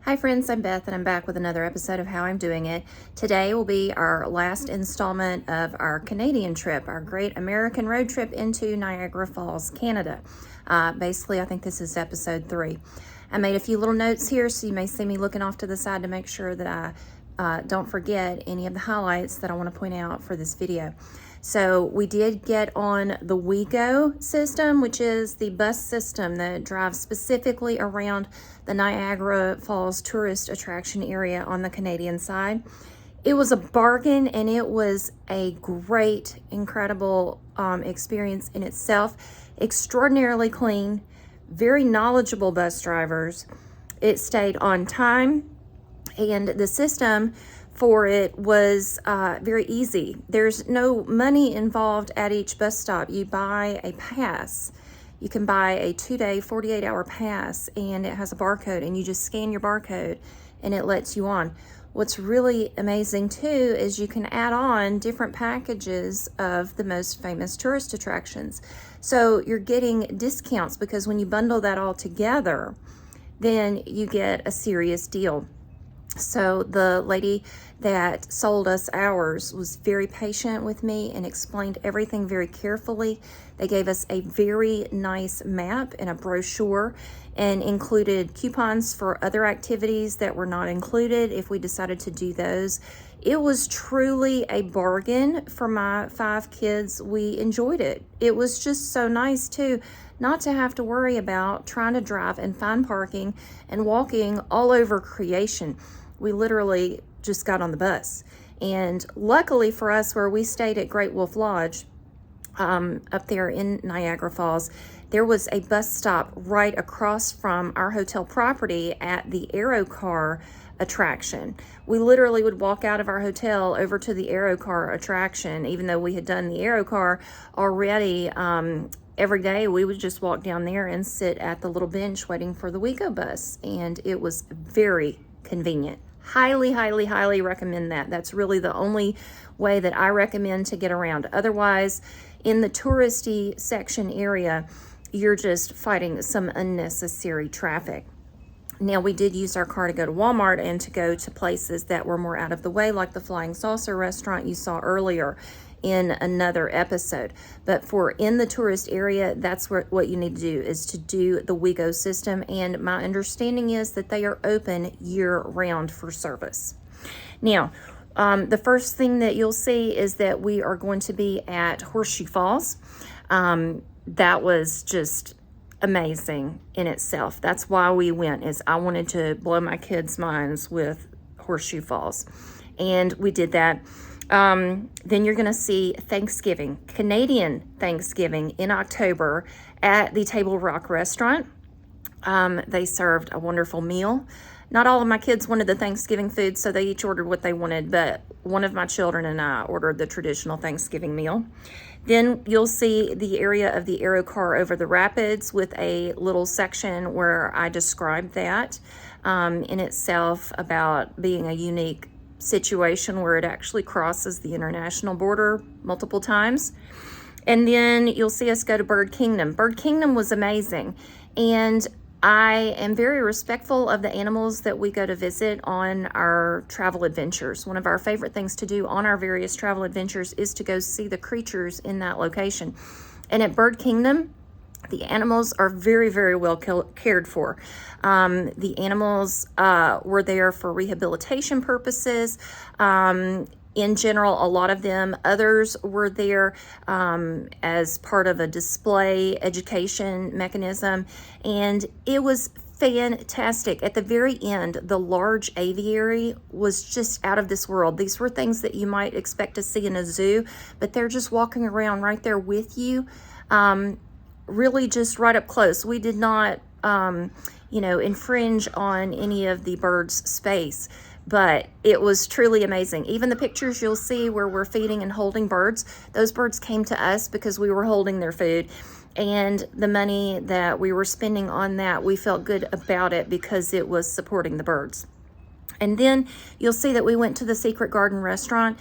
Hi friends, I'm Beth and I'm back with another episode of How I'm Doing It. Today will be our last installment of our Canadian trip, our great American road trip into Niagara Falls, Canada. Basically, I think this is episode 3. I made a few little notes here, so you may see me looking off to the side to make sure that I don't forget any of the highlights that I want to point out for this video. So we did get on the WEGO system, which is the bus system that drives specifically around the Niagara Falls tourist attraction area on the Canadian side. It was a bargain and it was a great, incredible experience in itself. Extraordinarily clean, very knowledgeable bus drivers. It stayed on time, and the system for it was very easy. There's no money involved at each bus stop. You buy a pass. You can buy a 2-day, 48-hour pass, and it has a barcode, and you just scan your barcode and it lets you on. What's really amazing too is you can add on different packages of the most famous tourist attractions. So you're getting discounts because when you bundle that all together, then you get a serious deal. So the lady that sold us ours was very patient with me and explained everything very carefully. They gave us a very nice map and a brochure and included coupons for other activities that were not included if we decided to do those. It was truly a bargain for my 5 kids. We enjoyed it. It was just so nice too, not to have to worry about trying to drive and find parking and walking all over creation. We literally just got on the bus. And luckily for us, where we stayed at Great Wolf Lodge, up there in Niagara Falls, there was a bus stop right across from our hotel property at the Aerocar attraction. We literally would walk out of our hotel over to the Aerocar attraction, even though we had done the Aerocar already. Every day we would just walk down there and sit at the little bench waiting for the WEGO bus, and it was very convenient. Highly recommend that. That's really the only way that I recommend to get around. Otherwise, in the touristy section area, you're just fighting some unnecessary traffic. Now, we did use our car to go to Walmart and to go to places that were more out of the way, like the Flying Saucer restaurant you saw earlier in another episode. But for in the tourist area, that's what you need to do, is to do the WEGO system. And my understanding is that they are open year-round for service. Now, the first thing that you'll see is that we are going to be at Horseshoe Falls. That was just amazing in itself. That's why we went, is I wanted to blow my kids' minds with Horseshoe Falls. And we did that. Then you're going to see Thanksgiving, Canadian Thanksgiving in October at the Table Rock restaurant. They served a wonderful meal. Not all of my kids wanted the Thanksgiving food, so they each ordered what they wanted, but one of my children and I ordered the traditional Thanksgiving meal. Then you'll see the area of the Aerocar over the rapids with a little section where I described that in itself, about being a unique situation where it actually crosses the international border multiple times. And then you'll see us go to Bird Kingdom. Bird Kingdom was amazing, and I am very respectful of the animals that we go to visit on our travel adventures. One of our favorite things to do on our various travel adventures is to go see the creatures in that location. And at Bird Kingdom, the animals are very well cared for. The animals were there for rehabilitation purposes. In general, a lot of them. Others were there as part of a display education mechanism. And it was fantastic. At the very end, the large aviary was just out of this world. These were things that you might expect to see in a zoo, but they're just walking around right there with you. Really just right up close. We did not, infringe on any of the birds' space, but it was truly amazing. Even the pictures you'll see where we're feeding and holding birds, those birds came to us because we were holding their food. And the money that we were spending on that, we felt good about it because it was supporting the birds. And then you'll see that we went to the Secret Garden restaurant.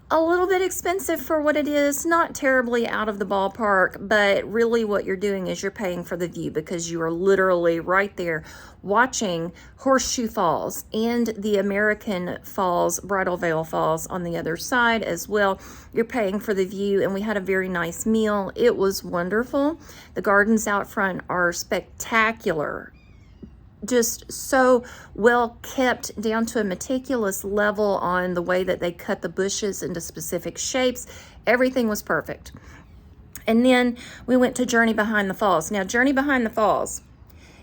A little bit expensive for what it is, not terribly out of the ballpark, but really what you're doing is you're paying for the view because you are literally right there watching Horseshoe Falls and the American Falls, Bridal Veil Falls on the other side as well. You're paying for the view, and we had a very nice meal. It was wonderful. The gardens out front are spectacular. Just so well kept, down to a meticulous level on the way that they cut the bushes into specific shapes. Everything was perfect. And then we went to Journey Behind the Falls. Now, Journey Behind the Falls,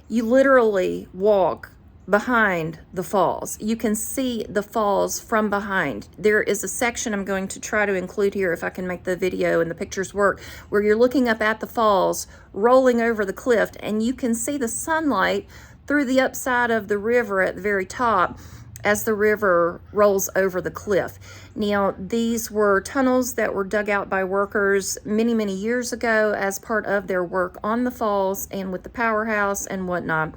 you literally walk behind the falls. You can see the falls from behind. There is a section I'm going to try to include here if I can make the video and the pictures work, where you're looking up at the falls, rolling over the cliff, and you can see the sunlight through the upside of the river at the very top as the river rolls over the cliff. Now, these were tunnels that were dug out by workers many, many years ago as part of their work on the falls and with the powerhouse and whatnot.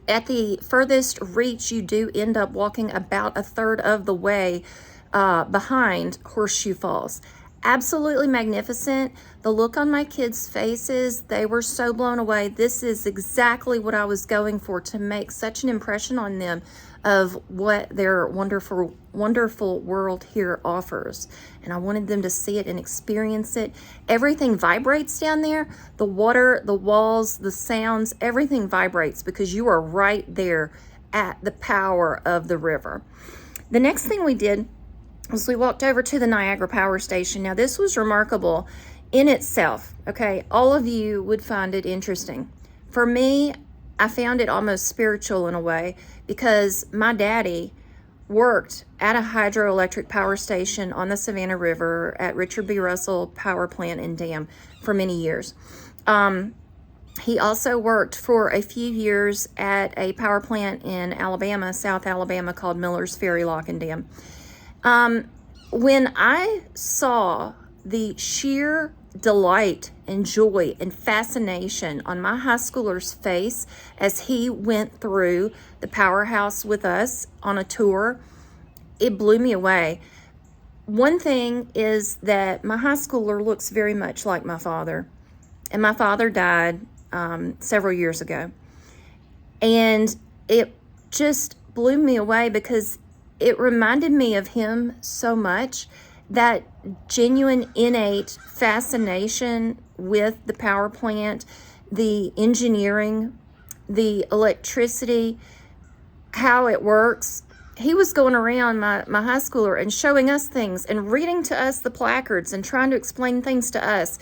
At the furthest reach, you do end up walking about a third of the way behind Horseshoe Falls. Absolutely magnificent. The look on my kids' faces, they were so blown away. This is exactly what I was going for, to make such an impression on them of what their wonderful, wonderful world here offers. And I wanted them to see it and experience it. Everything vibrates down there. The water, the walls, the sounds, everything vibrates because you are right there at the power of the river. The next thing we did was we walked over to the Niagara Power Station. Now, this was remarkable in itself, okay? All of you would find it interesting. For me, I found it almost spiritual in a way because my daddy worked at a hydroelectric power station on the Savannah River at Richard B. Russell Power Plant and Dam for many years. He also worked for a few years at a power plant in Alabama, South Alabama, called Miller's Ferry Lock and Dam. When I saw the sheer delight and joy and fascination on my high schooler's face as he went through the powerhouse with us on a tour, it blew me away. One thing is that my high schooler looks very much like my father, and my father died several years ago. And it just blew me away because it reminded me of him so much. That genuine, innate fascination with the power plant, the engineering, the electricity, how it works. He was going around, my high schooler, and showing us things and reading to us the placards and trying to explain things to us.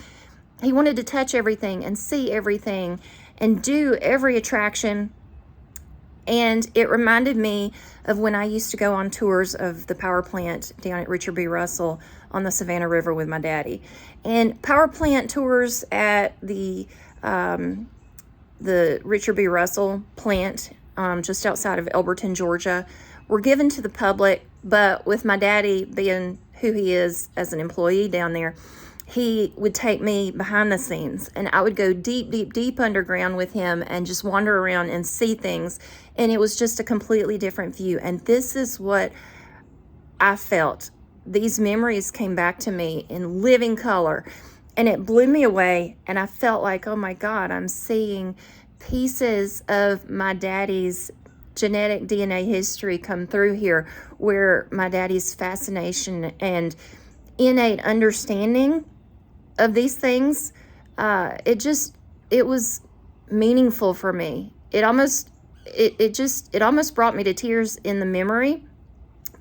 He wanted to touch everything and see everything and do every attraction. And it reminded me of when I used to go on tours of the power plant down at Richard B. Russell on the Savannah River with my daddy. And power plant tours at the Richard B. Russell plant just outside of Elberton, Georgia, were given to the public. But with my daddy being who he is as an employee down there, he would take me behind the scenes, and I would go deep, deep, deep underground with him and just wander around and see things. And it was just a completely different view. And this is what I felt. These memories came back to me in living color, and it blew me away. And I felt like, oh my God, I'm seeing pieces of my daddy's genetic DNA history come through here, where my daddy's fascination and innate understanding of these things, it was meaningful for me. It almost brought me to tears in the memory,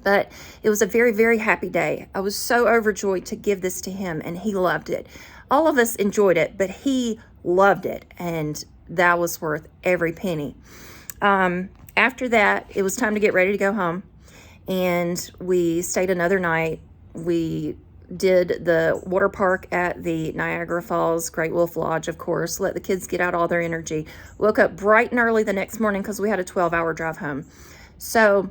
but it was a very, very happy day. I was so overjoyed to give this to him, and he loved it. All of us enjoyed it, but he loved it, and that was worth every penny. After that, it was time to get ready to go home, and we stayed another night. We did the water park at the Niagara Falls, Great Wolf Lodge, of course, let the kids get out all their energy. Woke up bright and early the next morning because we had a 12-hour drive home. So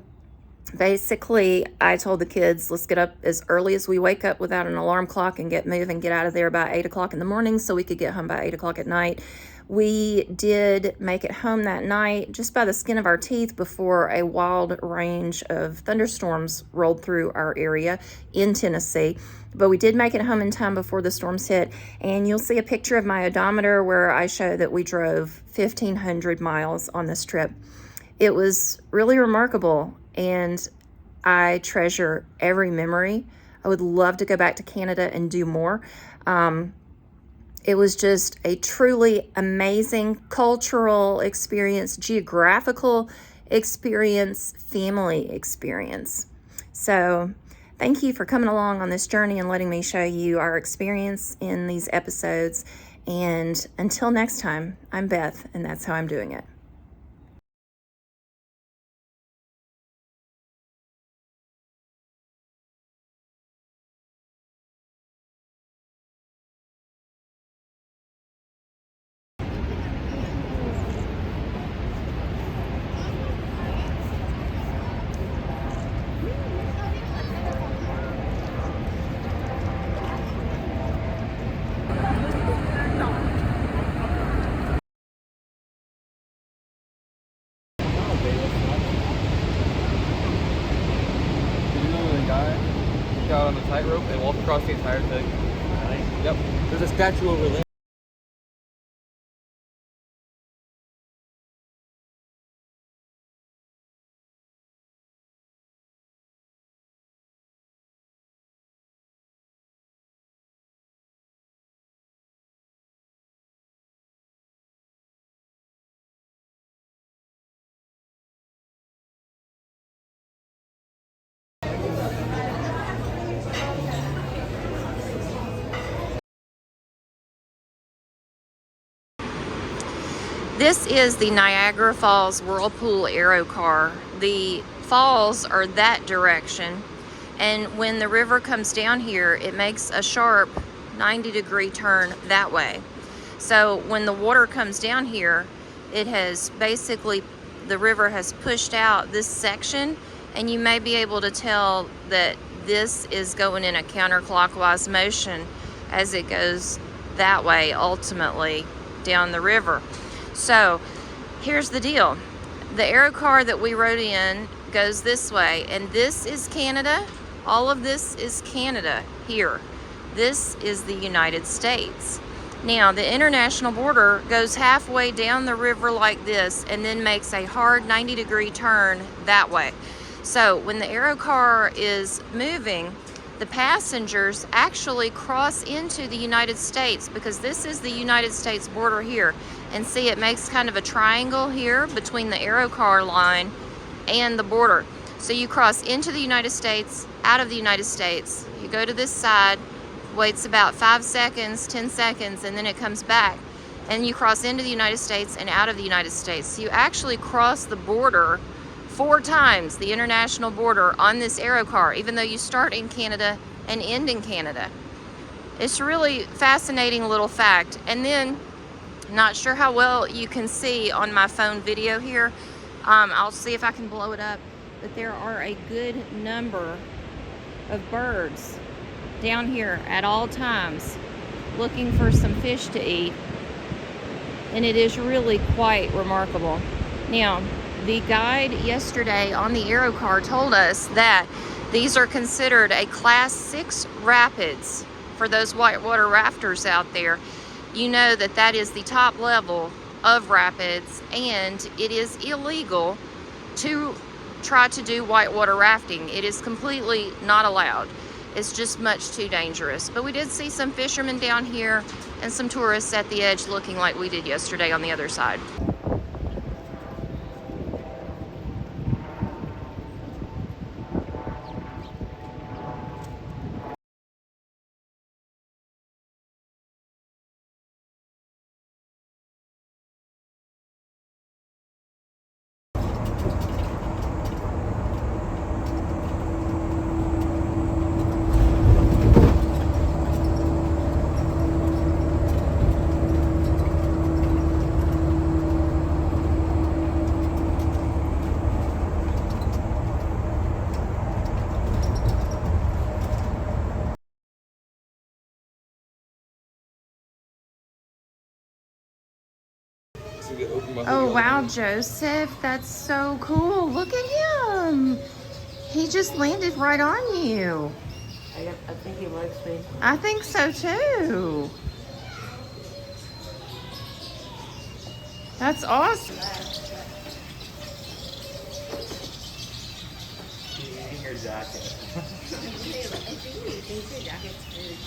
basically, I told the kids, let's get up as early as we wake up without an alarm clock and get moving, get out of there by 8 o'clock in the morning so we could get home by 8 o'clock at night. We did make it home that night just by the skin of our teeth before a wild range of thunderstorms rolled through our area in Tennessee. But we did make it home in time before the storms hit. And you'll see a picture of my odometer where I show that we drove 1,500 miles on this trip. It was really remarkable, and I treasure every memory. I would love to go back to Canada and do more. It was just a truly amazing cultural experience, geographical experience, family experience. So thank you for coming along on this journey and letting me show you our experience in these episodes. And until next time, I'm Beth, and that's how I'm doing it. Got on the tightrope and walked across the entire thing. Nice. Yep. There's a statue over there. This is the Niagara Falls Whirlpool Aerocar. The falls are that direction, and when the river comes down here, it makes a sharp 90-degree turn that way. So when the water comes down here, it has basically, the river has pushed out this section, and you may be able to tell that this is going in a counterclockwise motion as it goes that way ultimately down the river. So here's the deal. The Aerocar that we rode in goes this way, and this is Canada. All of this is Canada here. This is the United States. Now, the international border goes halfway down the river like this and then makes a hard 90-degree turn that way. So when the Aerocar is moving, the passengers actually cross into the United States, because this is the United States border here. And see, it makes kind of a triangle here between the Aerocar line and the border. So you cross into the United States, out of the United States, you go to this side, waits about 5 seconds, 10 seconds, and then it comes back. And you cross into the United States and out of the United States. So you actually cross the border 4 times, the international border, on this Aerocar, even though you start in Canada and end in Canada. It's really fascinating little fact. And then, not sure how well you can see on my phone video here. I'll see if I can blow it up, but there are a good number of birds down here at all times looking for some fish to eat, and it is really quite remarkable. Now, the guide yesterday on the Aerocar told us that these are considered a Class 6 rapids. For those whitewater rafters out there, you know that that is the top level of rapids, and it is illegal to try to do whitewater rafting. It is completely not allowed. It's just much too dangerous. But we did see some fishermen down here and some tourists at the edge looking like we did yesterday on the other side. Oh, wow, Joseph. That's so cool. Look at him. He just landed right on you. I think he likes me. I think so too. That's awesome. He's eating your jacket. I think he thinks your jacket's food.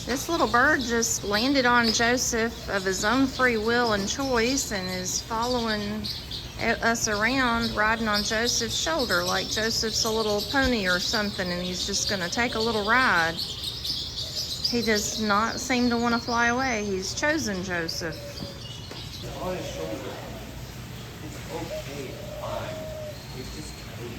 This little bird just landed on Joseph of his own free will and choice and is following us around, riding on Joseph's shoulder like Joseph's a little pony or something, and he's just gonna take a little ride. He does not seem to want to fly away. He's chosen Joseph. On his shoulder. It's okay, it's fine. It's just crazy.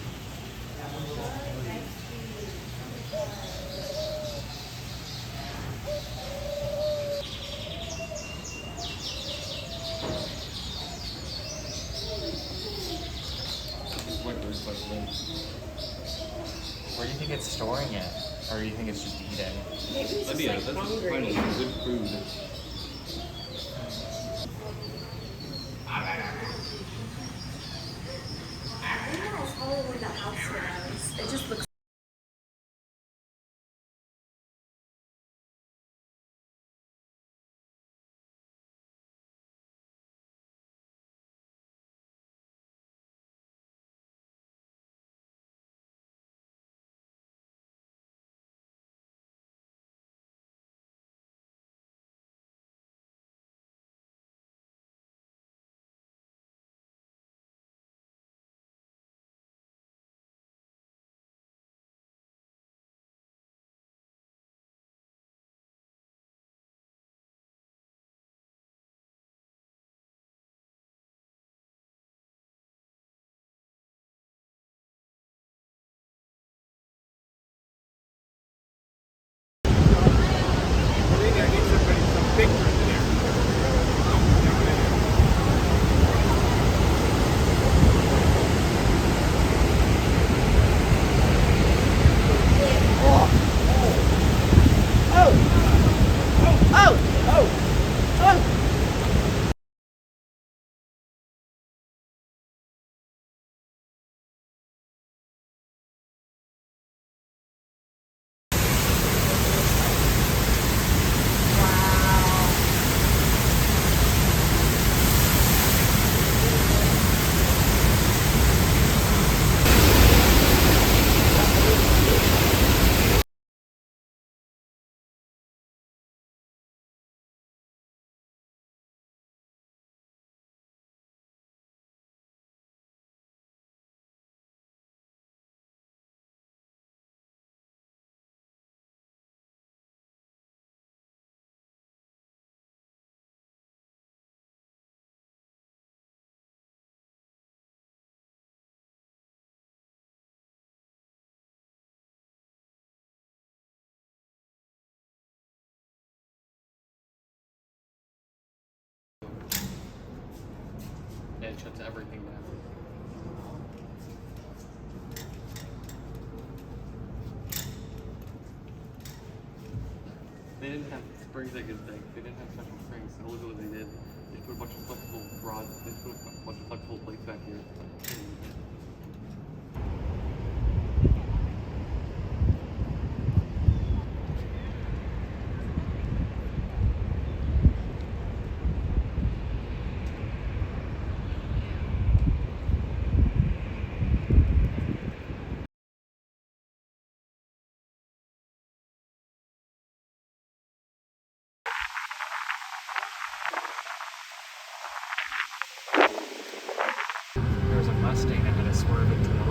Where do you think it's storing it? Or do you think it's just eating? Maybe it's That'd just be like that's hungry. finally good food. Yeah, it's probably where the house was. It just looks. Yeah, it shuts everything down. They didn't have springs that could think. They didn't have special springs. So look at what they did. They put a bunch of flexible rods. They put a bunch of flexible plates back here. There was a Mustang that had to swerve into the